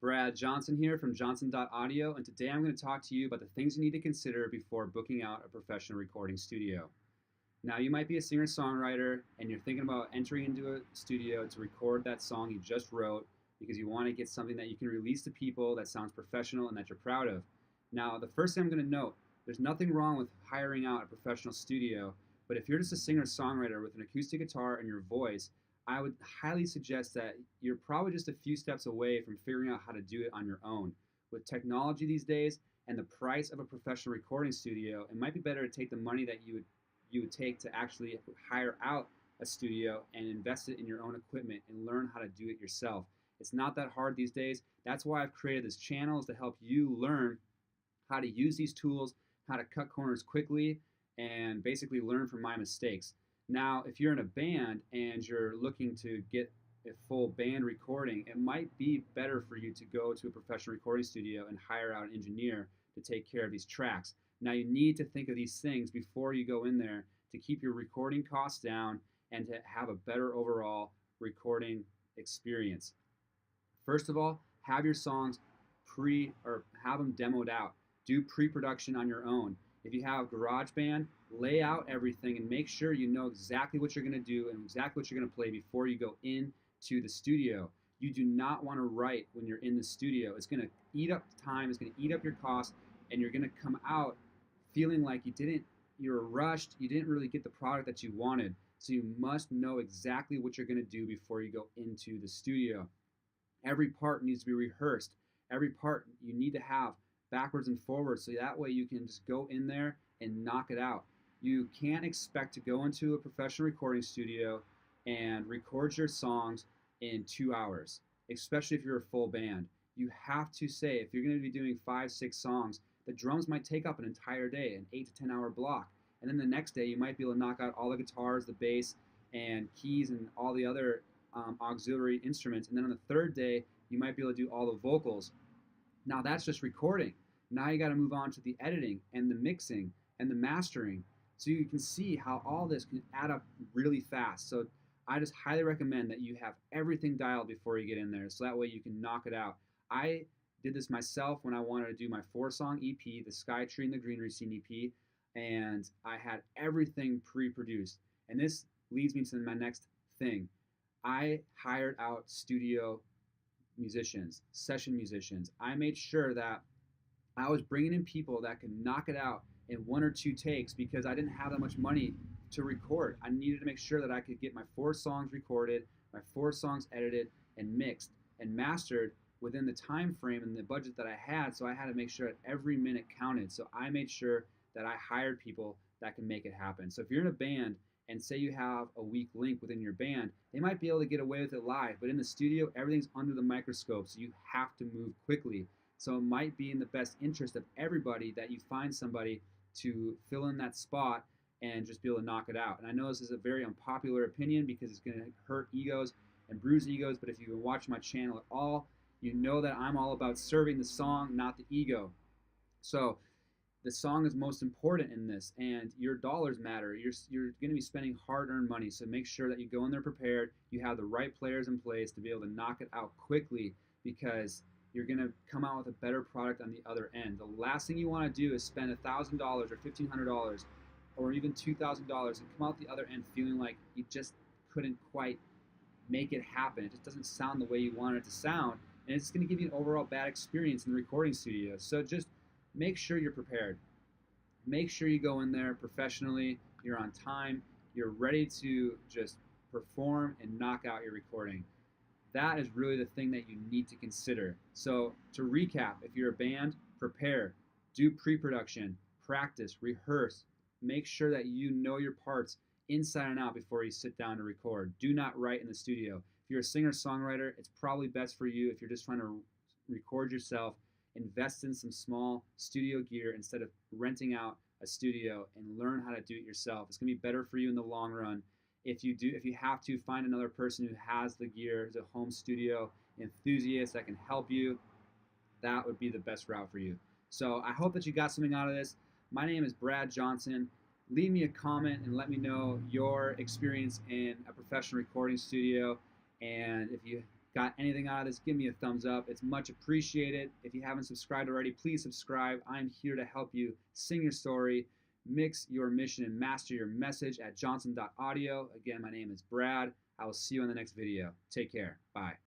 Brad Johnson here from johnson.audio, and today I'm going to talk to you about the things you need to consider before booking out a professional recording studio. Now, you might be a singer-songwriter and you're thinking about entering into a studio to record that song you just wrote because you want to get something that you can release to people that sounds professional and that you're proud of. Now, the first thing I'm going to note, there's nothing wrong with hiring out a professional studio, but if you're just a singer-songwriter with an acoustic guitar and your voice, I would highly suggest that you're probably just a few steps away from figuring out how to do it on your own. With technology these days and the price of a professional recording studio, it might be better to take the money that you would take to actually hire out a studio and invest it in your own equipment and learn how to do it yourself. It's not that hard these days. That's why I've created this channel, is to help you learn how to use these tools, how to cut corners quickly, and basically learn from my mistakes. Now, if you're in a band and you're looking to get a full band recording, it might be better for you to go to a professional recording studio and hire out an engineer to take care of these tracks. Now, you need to think of these things before you go in there to keep your recording costs down and to have a better overall recording experience. First of all, have your songs have them demoed out. Do pre-production on your own. If you have GarageBand, lay out everything and make sure you know exactly what you're going to do and exactly what you're going to play before you go into the studio. You do not want to write when you're in the studio. It's going to eat up time, it's going to eat up your cost, and you're going to come out feeling like you were rushed, you didn't really get the product that you wanted. So you must know exactly what you're going to do before you go into the studio. Every part needs to be rehearsed. Every part you need to have backwards and forwards, so that way you can just go in there and knock it out. You can't expect to go into a professional recording studio and record your songs in 2 hours, especially if you're a full band. You have to say, if you're going to be doing 5, 6 songs, the drums might take up an entire day, an 8 to 10 hour block. And then the next day, you might be able to knock out all the guitars, the bass, and keys, and all the other auxiliary instruments. And then on the third day, you might be able to do all the vocals. Now that's just recording. Now you got to move on to the editing and the mixing and the mastering. So you can see how all this can add up really fast. So I just highly recommend that you have everything dialed before you get in there, so that way you can knock it out. I did this myself when I wanted to do my 4-song EP, the Sky Tree and the Greenery Scene EP, and I had everything pre-produced. And this leads me to my next thing. I hired out studio musicians, session musicians. I made sure that I was bringing in people that could knock it out in 1 or 2 takes because I didn't have that much money to record. I needed to make sure that I could get my 4 songs recorded, my 4 songs edited and mixed and mastered within the time frame and the budget that I had. So I had to make sure that every minute counted. So I made sure that I hired people that can make it happen. So if you're in a band and say you have a weak link within your band, they might be able to get away with it live, but in the studio, everything's under the microscope, so you have to move quickly. So it might be in the best interest of everybody that you find somebody to fill in that spot and just be able to knock it out. And I know this is a very unpopular opinion because it's going to hurt egos and bruise egos, but if you've been watching my channel at all, you know that I'm all about serving the song, not the ego. So the song is most important in this, and your dollars matter. You're going to be spending hard-earned money, so make sure that you go in there prepared. You have the right players in place to be able to knock it out quickly, because you're going to come out with a better product on the other end. The last thing you want to do is spend $1,000 or $1,500 or even $2,000 and come out the other end feeling like you just couldn't quite make it happen. It just doesn't sound the way you want it to sound, and it's going to give you an overall bad experience in the recording studio. So just make sure you're prepared. Make sure you go in there professionally, you're on time, you're ready to just perform and knock out your recording. That is really the thing that you need to consider. So to recap, if you're a band, prepare, do pre-production, practice, rehearse, make sure that you know your parts inside and out before you sit down to record. Do not write in the studio. If you're a singer-songwriter, it's probably best for you, if you're just trying to record yourself, invest in some small studio gear instead of renting out a studio, and learn how to do it yourself. It's going to be better for you in the long run. If you have to, find another person who has the gear, who's a home studio enthusiast that can help you. That would be the best route for you. So I hope that you got something out of this. My name is Brad Johnson. Leave me a comment and let me know your experience in a professional recording studio. And if you got anything out of this, give me a thumbs up. It's much appreciated. If you haven't subscribed already, please subscribe. I'm here to help you sing your story, mix your mission, and master your message at johnson.audio. Again, my name is Brad. I will see you in the next video. Take care. Bye.